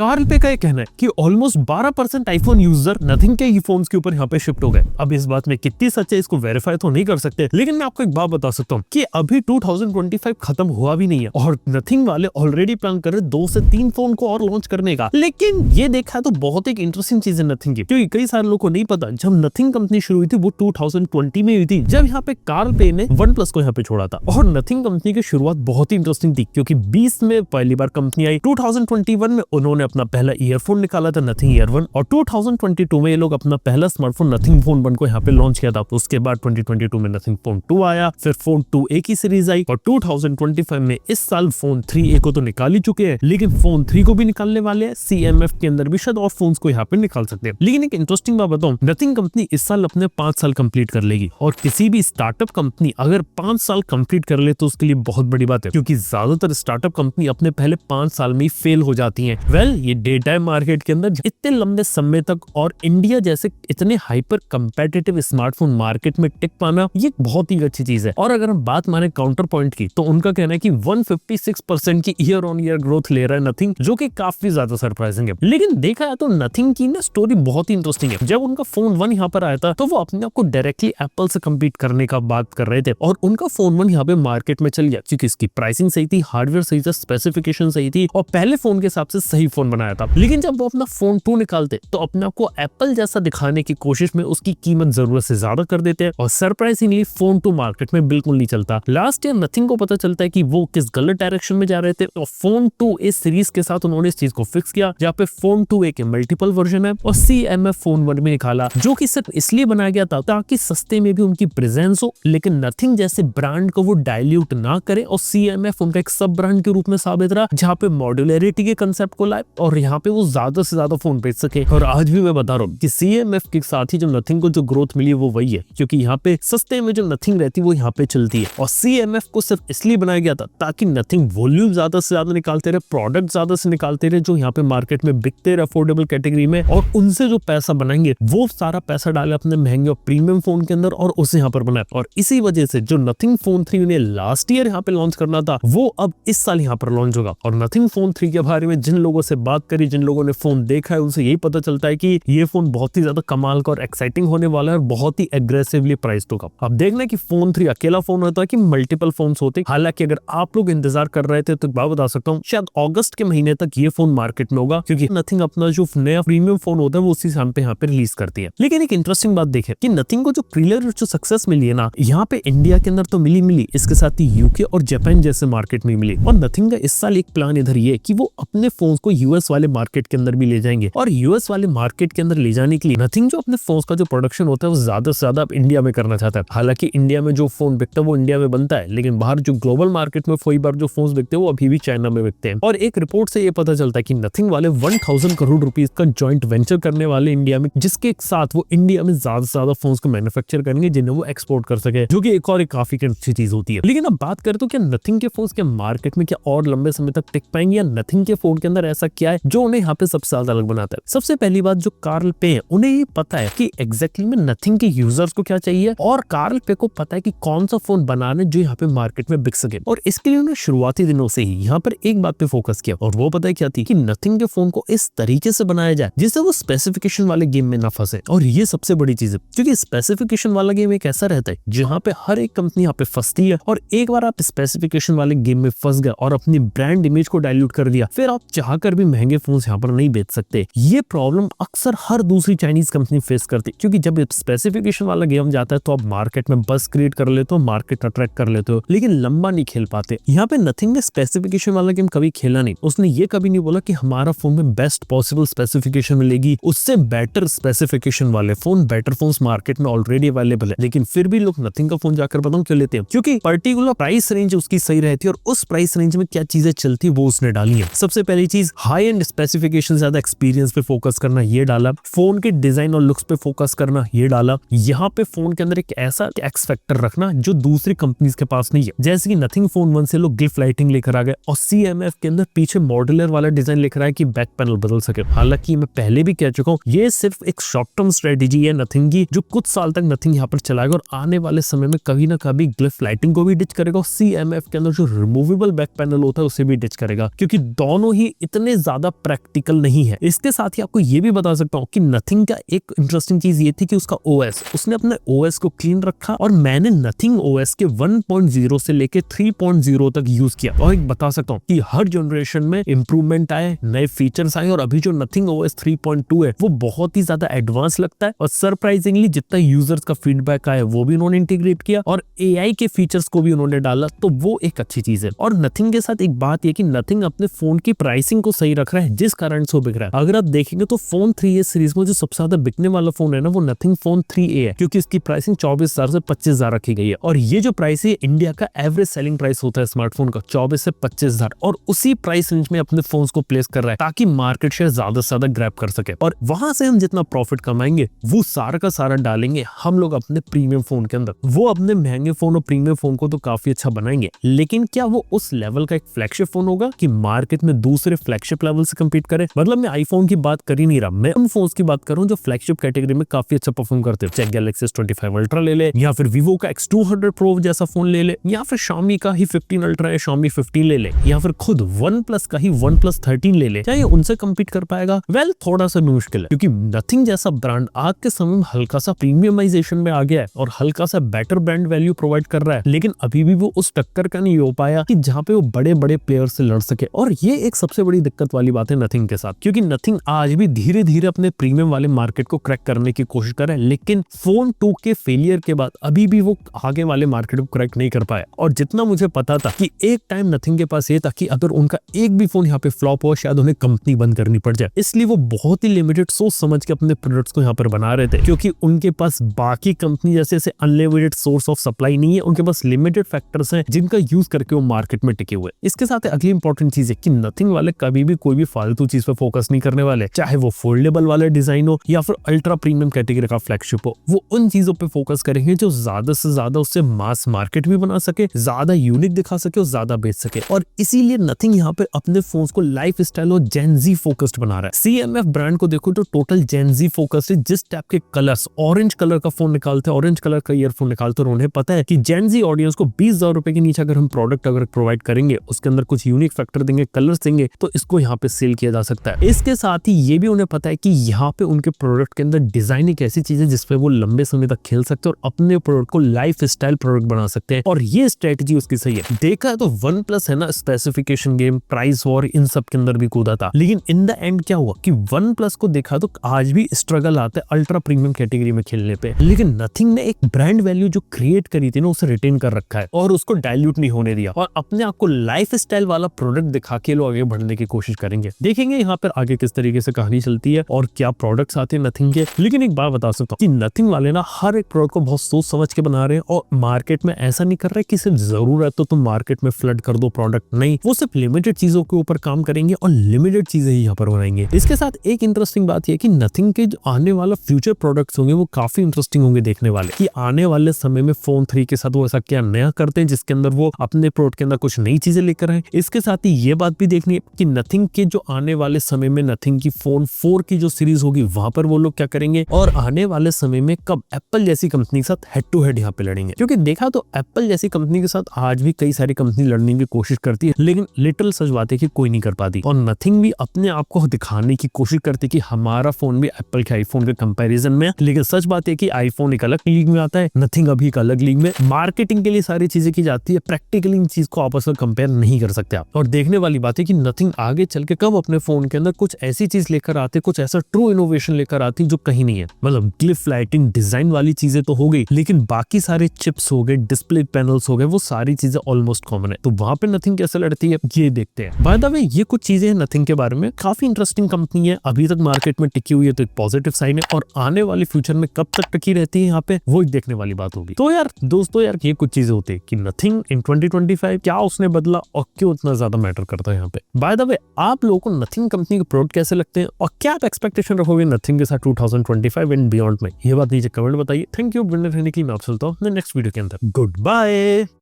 Karl पे का ये कहना है कि ऑलमोस्ट 12% आईफोन यूजर नथिंग के ही फोन्स के ऊपर यहाँ पे शिफ्ट हो गए। अब इस बात में कितनी सच है इसको वेरीफाई तो नहीं कर सकते, लेकिन मैं आपको एक बात बता सकता हूँ कि अभी 2025 खत्म हुआ भी नहीं है और नथिंग वाले ऑलरेडी प्लान कर रहे 2 से 3 फोन को और लॉन्च करने का। लेकिन ये देखा है तो बहुत एक इंटरेस्टिंग चीज है नथिंग की, क्योंकि कई सारे लोगों को नहीं पता जब नथिंग कंपनी शुरू हुई थी वो 2020 में हुई थी, जब यहाँ पे कार्ल पे ने OnePlus को यहाँ पे छोड़ा था। और नथिंग कंपनी की शुरुआत बहुत ही इंटरेस्टिंग थी, क्योंकि 20 में पहली बार कंपनी आई, 2021 में उन्होंने अपना पहला ईयरफोन निकाला था नथिंग ईयर 1, और 2022 में ये लोग अपना पहला स्मार्टफोन नथिंग फोन 1 को यहाँ पे लॉन्च किया था। उसके बाद 2022 में नथिंग फोन 2 आया, फिर फोन 2A की सीरीज आई, और 2025 में इस साल फोन 3A को तो निकाल ही चुके हैं, लेकिन फोन 3 को भी निकालने वाले हैं। CMF के अंदर भी शायद और फोन्स को यहाँ पे निकाल सकते हैं। लेकिन एक इंटरेस्टिंग बात बताऊं, नथिंग कंपनी इस साल अपने 5 साल कंप्लीट कर लेगी, और किसी भी स्टार्टअप कंपनी अगर 5 साल कंप्लीट कर ले तो उसके लिए बहुत बड़ी बात है, क्योंकि ज्यादातर स्टार्टअप कंपनी अपने पहले 5 साल में ही फेल हो जाती है। ये डेटा है मार्केट के अंदर इतने लंबे समय तक, और इंडिया जैसे इतने हाइपर कंपेटिटिव स्मार्टफोन मार्केट में टिक पाना ये बहुत ही अच्छी चीज है। और अगर हम बात माने काउंटर पॉइंट की, तो उनका कहना है कि 156% की ईयर ऑन ईयर ग्रोथ ले रहा है नथिंग, जो कि काफी ज्यादा सरप्राइजिंग है। लेकिन देखा है तो नथिंग की ना स्टोरी बहुत ही इंटरेस्टिंग है। जब उनका फोन 1 यहाँ पर आया था तो वो अपने आप को डायरेक्टली एप्पल से कम्पीट करने का बात कर रहे थे, और उनका फोन 1 यहाँ पे मार्केट में चल गया क्योंकि इसकी प्राइसिंग सही थी, हार्डवेयर सही था, स्पेसिफिकेशन सही थी, और पहले फोन के हिसाब से सही फोन बनाया था। लेकिन जब वो अपना फोन 2 निकालते तो अपने आप को एप्पल जैसा दिखाने की कोशिश में उसकी कीमत जरूरत से ज्यादा कर देते हैं, और सरप्राइजिंगली फोन 2 मार्केट में बिल्कुल नहीं चलता। लास्ट ईयर नथिंग को पता चलता है कि वो किस गलत डायरेक्शन में जा रहे थे, और फोन 2A सीरीज के साथ उन्होंने इस चीज को फिक्स किया, जहाँ पे फोन 2A के मल्टीपल वर्जन है, और CMF फोन 1 में निकाला, जो कि सिर्फ इसलिए बनाया गया था ताकि सस्ते में भी उनकी प्रेजेंस हो, लेकिन नथिंग जैसे ब्रांड को वो डायल्यूट ना करे, और CMF उनका एक सब ब्रांड के रूप में साबित रहा, जहाँ पे मॉड्यूलरिटी के कंसेप्ट को लाए और यहाँ पे वो ज्यादा से ज्यादा फोन बेच सके। और आज भी मैं बता रहा हूँ कि CMF के साथ ही जो नथिंग को जो ग्रोथ मिली वो वही है, क्योंकि यहाँ पे सस्ते में जो नथिंग रहती है वो यहाँ पे चलती है, और CMF को सिर्फ इसलिए बनाया गया था ताकि नथिंग वॉल्यूम ज्यादा से ज्यादा निकालते रहे, प्रोडक्ट ज्यादा से निकालते रहे, जो यहाँ पे मार्केट में बिकते रहे अफोर्डेबल कैटेगरी में, और उनसे जो पैसा बनाएंगे वो सारा पैसा डाले अपने महंगे और प्रीमियम फोन के अंदर, और उसे यहाँ पर बनाए। और इसी वजह से जो नथिंग फोन 3 उन्हें लास्ट ईयर यहाँ पे लॉन्च करना था वो अब इस साल यहाँ पर लॉन्च होगा। और नथिंग फोन 3 के बारे में जिन लोगों से बात करी, जिन लोगों ने फोन देखा है, उनसे यही पता चलता है कि ये फोन बहुत ही ज्यादा कमाल का और एक्साइटिंग होने वाला है, और बहुत ही एग्रेसिवली प्राइस्ड होगा। अब देखना कि फोन 3 अकेला फोन होता है कि मल्टीपल फोन्स होते। हालांकि अगर आप लोग इंतजार कर रहे थे तो बात बता सकता हूँ, शायद अगस्त के महीने तक ये फोन मार्केट में होगा, क्योंकि नथिंग अपना जो नया प्रीमियम फोन होता है वो उसी समय पे यहाँ पे रिलीज करती है। लेकिन एक इंटरेस्टिंग बात देखें कि नथिंग को जो क्लियर जो सक्सेस मिली है ना, यहाँ पे इंडिया के अंदर तो मिली, इसके साथ ही यूके और जापान जैसे मार्केट में मिली। और नथिंग का इस साल एक प्लान इधर ये कि वो अपने फोन को यूएस वाले मार्केट के अंदर भी ले जाएंगे, और यूएस वाले मार्केट के अंदर ले जाने के लिए नथिंग जो अपने फोन का जो प्रोडक्शन होता है वो ज्यादा से ज्यादा इंडिया में करना चाहता है। हालांकि इंडिया में जो फोन बिकता है वो इंडिया में बनता है, लेकिन बाहर जो ग्लोबल मार्केट में कई बार जो फोन बिकते हैं वो अभी भी चाइना में बिकते हैं। और एक रिपोर्ट से ये पता चलता है कि नथिंग वाले 1000 करोड़ रुपीज का जॉइंट वेंचर करने वाले इंडिया में, जिसके साथ वो इंडिया में ज्यादा से ज्यादा फोन को मैन्युफैक्चर करेंगे जिन्हें वो एक्सपोर्ट कर सके, जो कि एक काफी अच्छी चीज होती है। लेकिन अब बात करें तो क्या नथिंग के फोन के मार्केट में क्या और लंबे समय तक टिक पाएंगे, या नथिंग के फोन के अंदर ऐसा क्या है जो उन्हें यहाँ पे सबसे ज्यादा अलग बनाता है। सबसे पहली बात, जो कार्ल पे है उन्हें ये पता है कि एग्जैक्टली में नथिंग के यूजर्स को क्या चाहिए, और कार्ल पे को पता है कि कौन सा फोन बनाना जो यहाँ पे मार्केट में बिक सके। और इसके लिए उन्होंने शुरुआती दिनों से ही यहाँ पर एक बात पे फोकस किया, और वो पता है क्या थी कि नथिंग के फोन को इस तरीके से बनाया जाए जिससे वो स्पेसिफिकेशन वाले गेम में ना फंसे। और ये सबसे बड़ी चीज है, क्योंकि स्पेसिफिकेशन वाला गेम एक ऐसा रहता है जहाँ पे हर एक कंपनी यहाँ पे फंसती है, और एक बार आप स्पेसिफिकेशन वाले गेम में फंस गए और अपनी ब्रांड इमेज को डाइल्यूट कर दिया, फिर आप चाहकर भी महंगे फोन यहाँ पर नहीं बेच सकते। ये प्रॉब्लम अक्सर हर दूसरी चाइनीज कंपनी फेस करती, क्योंकि जब स्पेसिफिकेशन वाला गेम जाता है तो आप मार्केट में बस क्रिएट कर लेते हो, मार्केट अट्रैक्ट कर लेते हो, लेकिन लंबा नहीं खेल पाते। यहाँ पे नथिंग ने स्पेसिफिकेशन वाला गेम कभी खेला नहीं। उसने ये कभी नहीं बोला कि हमारा फोन में बेस्ट पॉसिबल स्पेसिफिकेशन मिलेगी, उससे बेटर स्पेसिफिकेशन वाले फोन, बेटर फोन्स मार्केट में ऑलरेडी अवेलेबल है, लेकिन फिर भी लोग नथिंग का फोन जाकर बताऊं क्यों लेते हैं, क्योंकि पर्टिकुलर प्राइस रेंज उसकी सही रहती है, और उस प्राइस रेंज में क्या चीजें चलती है वो उसने डाली है। सबसे पहली चीज, हाई एंड स्पेसिफिकेशन ज्यादा एक्सपीरियंस पे फोकस करना, ये डाला। फोन के डिजाइन और लुक्स पे फोकस करना, ये डाला। यहाँ पे फोन के अंदर एक ऐसा एक्स फैक्टर रखना जो दूसरी कंपनीज के पास नहीं है, जैसे कि नथिंग फोन 1 से लोग गिफ्ट लाइटिंग लेकर आ गए, और CMF के अंदर पीछे मॉड्यूलर वाला डिजाइन लेकर आया कि बैक पैनल बदल सके। हालांकि मैं पहले भी कह चुका हूँ, ये सिर्फ एक शॉर्ट टर्म स्ट्रेटेजी है नथिंग की, जो कुछ साल तक नथिंग यहाँ पर चलाएगा, और आने वाले समय में कभी ना कभी गिफ्ट लाइटिंग को भी डिच करेगा, और CMF के अंदर जो रिमूवेबल बैक पैनल होता है उसे भी डिच करेगा, क्योंकि दोनों ही इतने ज्यादा प्रैक्टिकल नहीं है। इसके साथ ही आपको ये भी बता सकता हूँ कि नथिंग का एक इंटरेस्टिंग चीज ये थी कि उसका ओएस, उसने अपने ओएस को क्लीन रखा और मैंने नथिंग ओएस के 1.0 से लेके 3.0 तक यूज किया और एक बता सकता हूँ कि हर जनरेशन में इंप्रूवमेंट आए, नए फीचर्स आए और अभी जो नथिंग ओएस 3.2 है वो बहुत ही ज्यादा एडवांस लगता है और सरप्राइजिंगली जितना यूजर्स का फीडबैक आया वो भी उन्होंने इंटीग्रेट किया और एआई के फीचर्स को भी उन्होंने डाला, तो वो एक अच्छी चीज है। और नथिंग के साथ एक बात ये कि नथिंग अपने फोन की प्राइसिंग को सही रख रहा है, जिस कारण से वो बिक रहा है। अगर आप देखेंगे तो फोन 3A सीरीज में जो सबसे ज्यादा बिकने वाला फोन है ना वो नथिंग फोन 3A है, क्योंकि इसकी प्राइसिंग 24,000 से 25,000 रखी गई है और ये जो प्राइस है इंडिया का एवरेज सेलिंग प्राइस होता है स्मार्टफोन का 24 से 25,000 और उसी प्राइस रेंज में अपने फोन को प्लेस कर रहा है ताकि मार्केट शेयर ज्यादा से ज्यादा ग्रैब कर सके और वहां से हम जितना प्रॉफिट कमाएंगे वो सारा का सारा डालेंगे हम लोग अपने प्रीमियम फोन के अंदर। वो अपने महंगे फोन और प्रीमियम फोन को तो काफी अच्छा बनाएंगे, लेकिन क्या वो उस लेवल का एक फ्लैगशिप फोन होगा कि मार्केट में दूसरे फ्लैगशिप लेवल से कम्पीट करे? मतलब मैं आईफोन की बात कर ही नहीं रहा, मैं उन फोन्स की बात कर रहा हूं जो फ्लैगशिप कैटेगरी में काफी अच्छा परफॉर्म करते हैं। चाहे गैलेक्सी S25 अल्ट्रा ले ले या फिर वीवो का X200 प्रो जैसा फोन ले ले या फिर Xiaomi का ही 15 अल्ट्रा या Xiaomi 15 ले ले या फिर खुद OnePlus का ही OnePlus 13 ले ले, क्या ये उनसे कम्पीट कर पाएगा? वेल थोड़ा सा भी मुश्किल है, क्योंकि नथिंग जैसा ब्रांड आज के समय में हल्का सा प्रीमियमाइजेशन में आ गया है और हल्का सा बेटर ब्रांड वैल्यू प्रोवाइड कर रहा है, लेकिन अभी भी वो उस टक्कर का नहीं हो पाया कि जहां पे वो बड़े बड़े प्लेयर से लड़ सके। और ये एक सबसे बड़ी दिक्कत वाली बात है नथिंग के साथ, क्योंकि नथिंग आज भी धीरे धीरे अपने प्रीमियम वाले मार्केट को क्रैक करने की कोशिश कर रहा है, लेकिन फोन 2 के फेलियर के बाद अभी भी वो आगे वाले मार्केट को क्रैक नहीं कर पाया। और जितना मुझे पता था कि एक टाइम नथिंग के पास ये था कि अगर उनका एक भी फोन यहाँ पे फ्लॉप हो शायद उन्हें कंपनी बंद करनी पड़ जाए, इसलिए वो बहुत ही लिमिटेड सोच समझ के अपने प्रोडक्ट्स को यहाँ पर बना रहे थे, क्योंकि उनके पास बाकी कंपनी जैसे अनलिमिटेड सोर्स ऑफ सप्लाई नहीं है, उनके पास लिमिटेड फैक्टर्स हैं जिनका यूज करके वो मार्केट में टिके हुए। इसके साथ अगली इंपॉर्टेंट चीज है कि नथिंग वाले कभी भी कोई भी फालतू चीज पर फोकस नहीं करने वाले, चाहे वो फोल्डेबल वाले डिजाइन हो या फिर अल्ट्रा प्रीमियम कैटेगरी का फ्लैगशिप हो, वो उन चीजों पे फोकस करेंगे जो ज्यादा से ज्यादा उससे मास मार्केट भी बना सके, ज्यादा यूनिक दिखा सके और ज्यादा बेच सके। और इसीलिए नथिंग यहाँ पे अपने फोन्स को लाइफ स्टाइल और जेनजी फोकस्ड बना रहा है। CMF ब्रांड को देखो तो टोटल जेनजी फोकस्ड है, जिस टाइप के कलर्स, ऑरेंज कलर का फोन निकालते हैं, ऑरेंज कलर का ईयरफोन निकालते हैं और उन्हें पता है कि जेनजी ऑडियंस को 20,000 रुपए के नीचे अगर हम प्रोडक्ट अगर प्रोवाइड करेंगे, उसके अंदर कुछ यूनिक फैक्टर देंगे, कलर्स देंगे, तो इसको यहाँ पे सेल किया जा सकता है। इसके साथ ही ये भी उन्हें पता है कि यहाँ पे उनके प्रोडक्ट के अंदर डिजाइन एक ऐसी चीज है जिसपे वो लंबे समय तक खेल सकते हैं और अपने प्रोडक्ट को लाइफ स्टाइल प्रोडक्ट बना सकते हैं, और ये स्ट्रेटजी उसकी सही है। देखा है तो OnePlus है ना, स्पेसिफिकेशन गेम, प्राइस वॉर, इन सब के अंदर भी कूदा था, लेकिन इन द एंड क्या हुआ कि OnePlus को देखा तो आज भी स्ट्रगल आता है अल्ट्रा प्रीमियम कैटेगरी में खेलने पे, लेकिन नथिंग ने एक ब्रांड वैल्यू जो क्रिएट करी थी ना उसे रिटेन कर रखा है और उसको डाइल्यूट नहीं होने दिया और अपने आप को लाइफ स्टाइल वाला प्रोडक्ट दिखा के लोग आगे बढ़ने की कोशिश करेंगे। देखेंगे यहाँ पर आगे किस तरीके से कहानी चलती है और क्या प्रोडक्ट्स आते हैं नथिंग के। लेकिन एक बात बता सकता हूँ कि नथिंग वाले ना हर एक प्रोडक्ट को बहुत सोच समझ के बना रहे हैं और मार्केट में ऐसा नहीं कर रहे कि सिर्फ जरूरत तो तुम मार्केट में फ्लड कर दो प्रोडक्ट, नहीं, वो सिर्फ लिमिटेड चीजों के ऊपर काम करेंगे और लिमिटेड चीजें ही यहाँ पर बनाएंगे। इसके साथ एक इंटरेस्टिंग बात यह कि नथिंग के जो आने वाला फ्यूचर प्रोडक्ट्स होंगे वो काफी इंटरेस्टिंग होंगे देखने वाले, कि आने वाले समय में फोन 3 के साथ वो ऐसा क्या नया करते हैं जिसके अंदर वो अपने प्रोडक्ट के अंदर कुछ नई चीजें लेकर आए। इसके साथ ही ये बात भी देखनी है कि नथिंग के जो आने वाले समय में नथिंग की फोन 4 की जो सीरीज होगी वहां पर वो लोग क्या करेंगे और आने वाले समय में कब एप्पल जैसी कंपनी के साथ हेड टू हेड यहाँ पे लड़ेंगे। क्योंकि देखा तो एप्पल जैसी कंपनी के साथ आज भी कई सारी कंपनी लड़ने की कोशिश करती है, लेकिन लिटिल सच बात है कि कोई नहीं कर पाती, और नथिंग भी अपने आप को दिखाने की कोशिश करती है कि हमारा फोन भी एप्पल के आईफोन के कंपैरिजन में, लेकिन सच बात है कि आईफोन एक अलग लीग में आता है, नथिंग अभी एक अलग लीग में। मार्केटिंग के लिए सारी चीजें की जाती है, प्रैक्टिकली इन चीज को आपस में कंपेयर नहीं कर सकते आप। और देखने वाली बात है कि नथिंग आगे चल के कब अपने फोन के अंदर कुछ ऐसी चीज लेकर आते, कुछ ऐसा ट्रू इनोवेशन लेकर आती जो कहीं नहीं है। मतलब ग्लिफ लाइटिंग डिजाइन वाली चीजें तो हो गई, लेकिन बाकी सारे चिप्स हो गए, डिस्प्ले पैनल्स हो गए, वो सारी चीजें ऑलमोस्ट कॉमन है। तो वहां पे नथिंग कैसे लड़ती है ये देखते हैं। बाय द वे ये कुछ चीजें हैं नथिंग के बारे में, काफी इंटरेस्टिंग कंपनी है, अभी तक मार्केट में टिकी हुई है तो एक पॉजिटिव साइन है, और आने वाले फ्यूचर में कब तक टिकी रहती है यहाँ पे वो एक देखने वाली बात होगी। तो यार दोस्तों यार ये कुछ चीजें होती है कि नथिंग इन 2025 क्या उसने बदला और क्यों इतना ज्यादा मैटर करता है यहाँ पे। बाय द वे आप लोगों को नथिंग कंपनी के प्रोडक्ट कैसे लगते हैं और क्या आप एक्सपेक्टेशन रखोगे नथिंग के साथ 2025 एंड बियॉन्ड में, ये बात नीचे कमेंट बताइए। थैंक यू, बने रहने के लिए मैं आप चलता हूँ नेक्स्ट वीडियो के अंदर। Good bye.